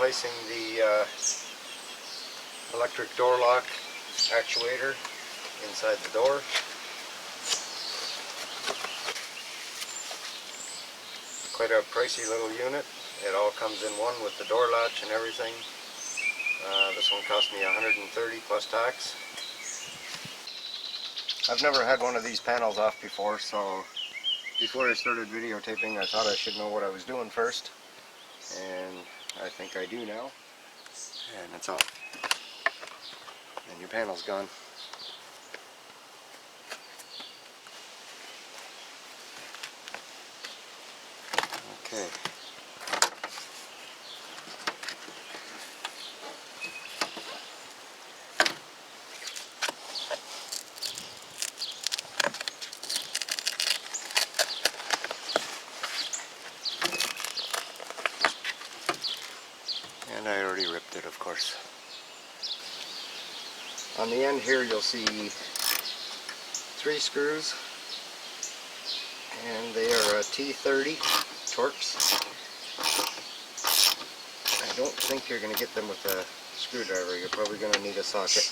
replacing the electric door lock actuator inside the door. Quite a pricey little unit. It all comes in one with the door latch and everything. This one cost me $130 plus tax. I've never had one of these panels off before, so before I started videotaping I thought I should know what I was doing first, and I think I do now. And it's off. And your panel's gone. Okay. And I already ripped it, of course. On the end here you'll see 3 screws, and they are T30 Torx. I don't think you're going to get them with a screwdriver. You're probably going to need a socket.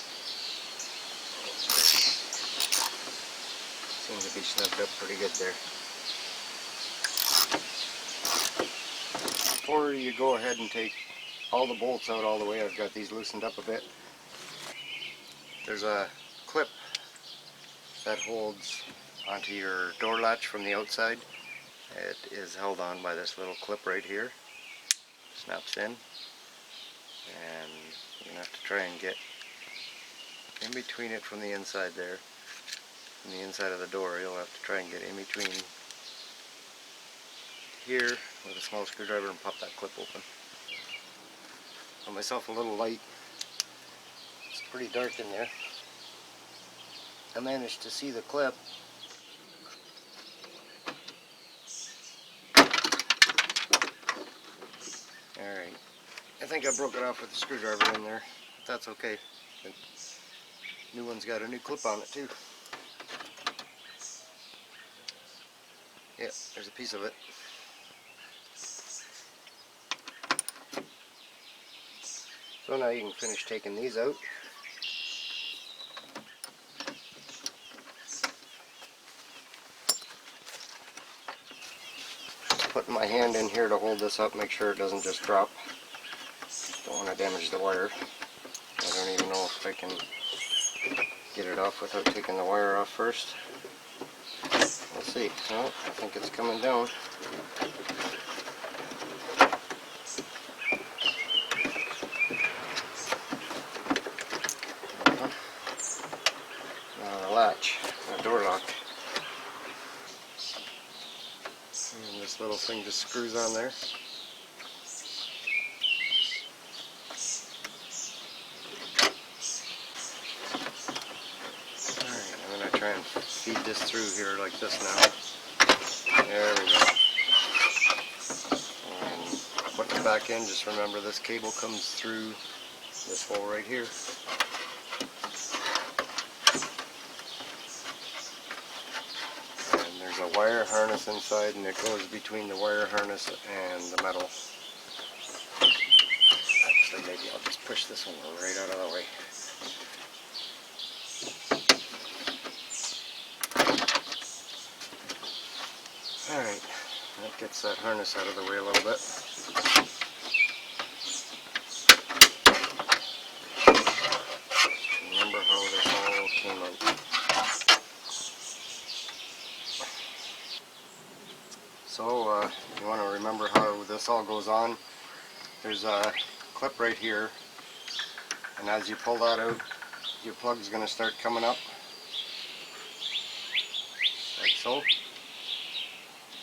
Seems to be snugged up pretty good there. Before you go ahead and take all the bolts out all the way, I've got these loosened up a bit. There's a clip that holds onto your door latch from the outside. It is held on by this little clip right here. Snaps in, and you're going to have to try and get in between it from the inside there. From the inside of the door, you'll have to try and get in between here with a small screwdriver and pop that clip open. Got myself a little light. It's pretty dark in there. I managed to see the clip. Alright. I think I broke it off with a screwdriver in there. But that's okay. The new one's got a new clip on it too. Yeah, there's a piece of it. So now you can finish taking these out. Putting my hand in here to hold this up, make sure it doesn't just drop. Don't want to damage the wire. I don't even know if I can get it off without taking the wire off first. We'll see. No, I think it's coming down. Latch, a door lock. And this little thing just screws on there. Alright, I'm going to try and feed this through here like this now. There we go. And put it back in. Just remember this cable comes through this hole right here. A wire harness inside, and it goes between the wire harness and the metal. Actually, maybe I'll just push this one right out of the way. Alright, that gets that harness out of the way a little bit. Remember how this all came out. So you want to remember how this all goes on. There's a clip right here, and as you pull that out, your plug's going to start coming up like so.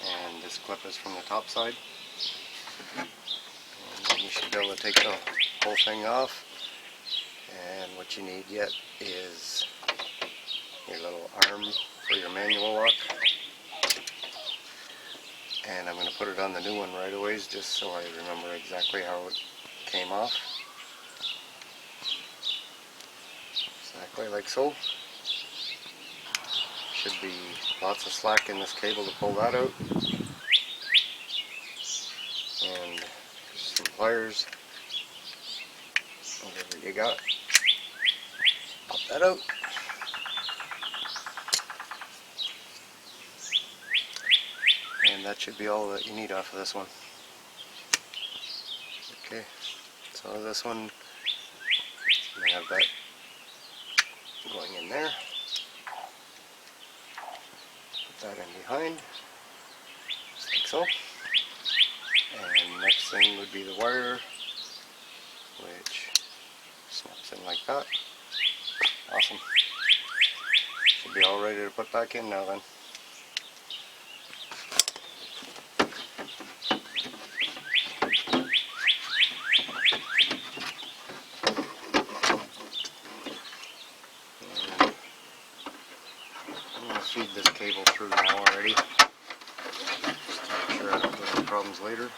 And this clip is from the top side. And then you should be able to take the whole thing off. And what you need yet is your little arm for your manual lock. And I'm going to put it on the new one right away, just so I remember exactly how it came off. Exactly like so. Should be lots of slack in this cable to pull that out. And some pliers that you got. Pop that out. And that should be all that you need off of this one. Okay, so this one, I have that going in there. Put that in behind, just like so. And next thing would be the wire, which snaps in like that. Awesome. Should be all ready to put back in now then. I'm going to feed this cable through now already, just to make sure I don't have any problems later.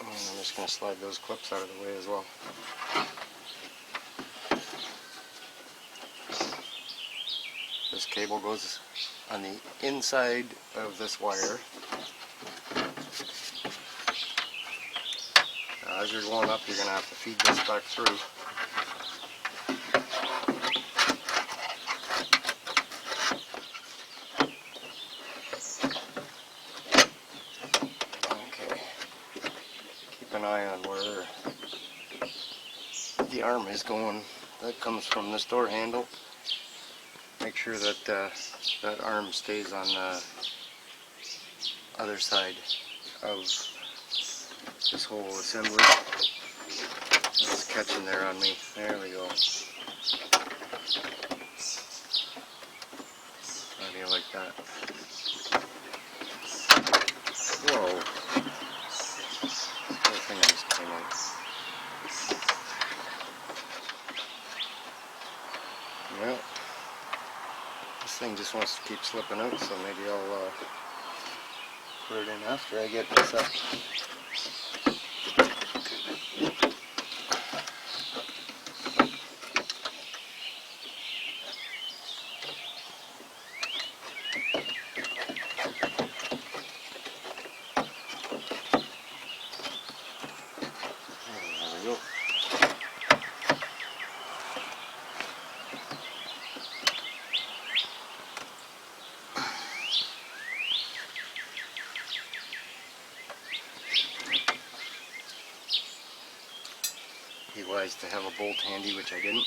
I'm just going to slide those clips out of the way as well. This cable goes on the inside of this wire. Now, as you're going up, you're going to have to feed this back through. Okay. Keep an eye on where the arm is going. That comes from this door handle. Make sure that that arm stays on the other side of this whole assembly. It's catching there on me. There we go. How do you like that? Whoa. The whole thing just came out. Well, this thing just wants to keep slipping out, so maybe I'll put it in after I get this up. There we go. Be wise to have a bolt handy, which I didn't.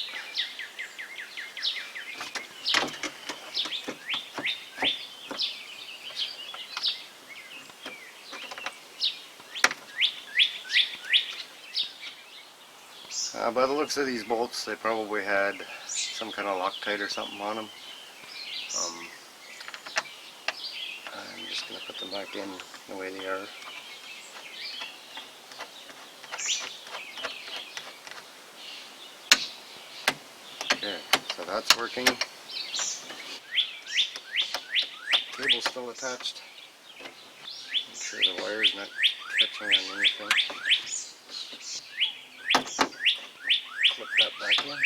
By the looks of these bolts, they probably had some kind of Loctite or something on them. I'm just going to put them back in the way they are. Okay, so that's working. Cable's still attached. Make sure the wire's not catching on anything. Clip that back in.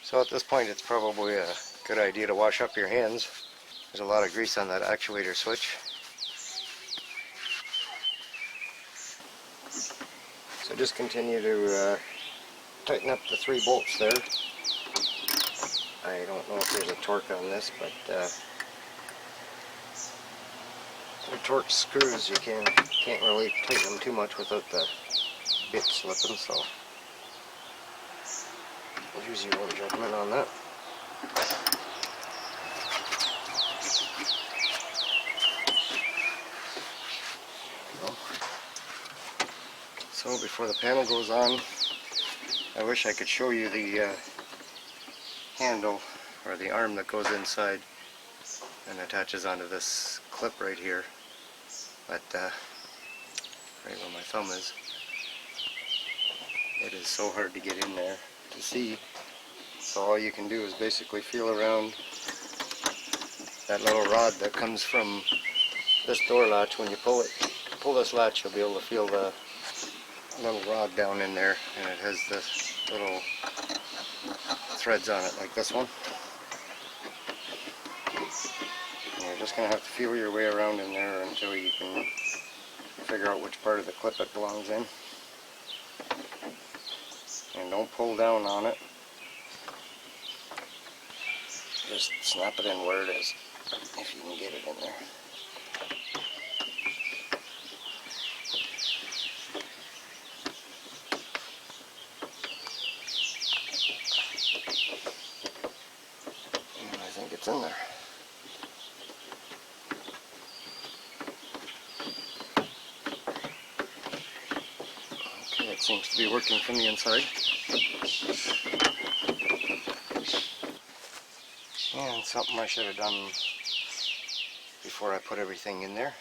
So at this point it's probably a good idea to wash up your hands. There's a lot of grease on that actuator switch. So just continue to tighten up the 3 bolts there. I don't know if there's a torque on this, but the torque screws, you can't really tighten them too much without the bit slipping, so use your own judgment on that. So before the panel goes on, I wish I could show you the handle or the arm that goes inside and attaches onto this clip right here, but right where my thumb is, it is so hard to get in there to see. So all you can do is basically feel around that little rod that comes from this door latch. When you pull this latch, you'll be able to feel the little rod down in there, and it has this little threads on it, like this one. And you're just going to have to feel your way around in there until you can figure out which part of the clip it belongs in. And don't pull down on it. Just snap it in where it is, if you can get it in there. And I think it's in there. Okay, it seems to be working from the inside. And something I should have done before I put everything in there,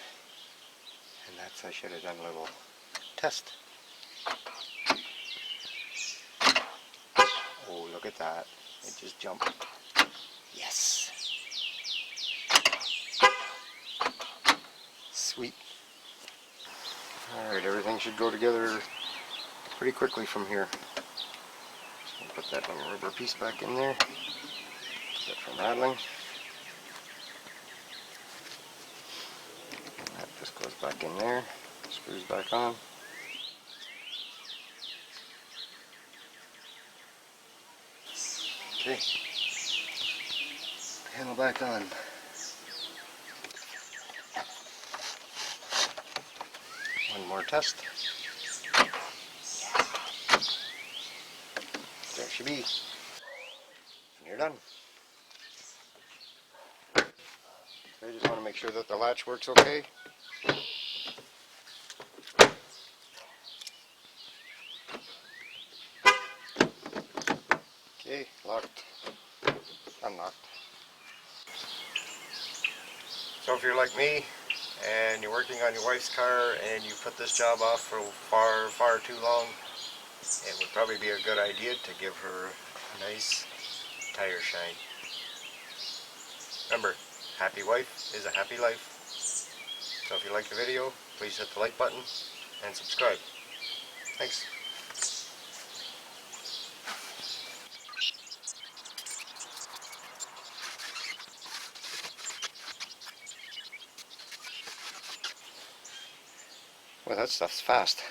and that's I should have done a little test. Oh, look at that. It just jumped. Yes. Sweet. Alright, everything should go together pretty quickly from here. Just gonna put that little rubber piece back in there. Keep it from rattling. That just goes back in there. Screws back on. Okay. Panel back on. One more test. There she be. And you're done. So I just want to make sure that the latch works okay. Okay, locked. Unlocked. So if you're like me and you're working on your wife's car and you put this job off for far too long, it would probably be a good idea to give her a nice tire shine. Remember, happy wife is a happy life. So if you like the video, please hit the like button and subscribe. Thanks. Well, that stuff's fast.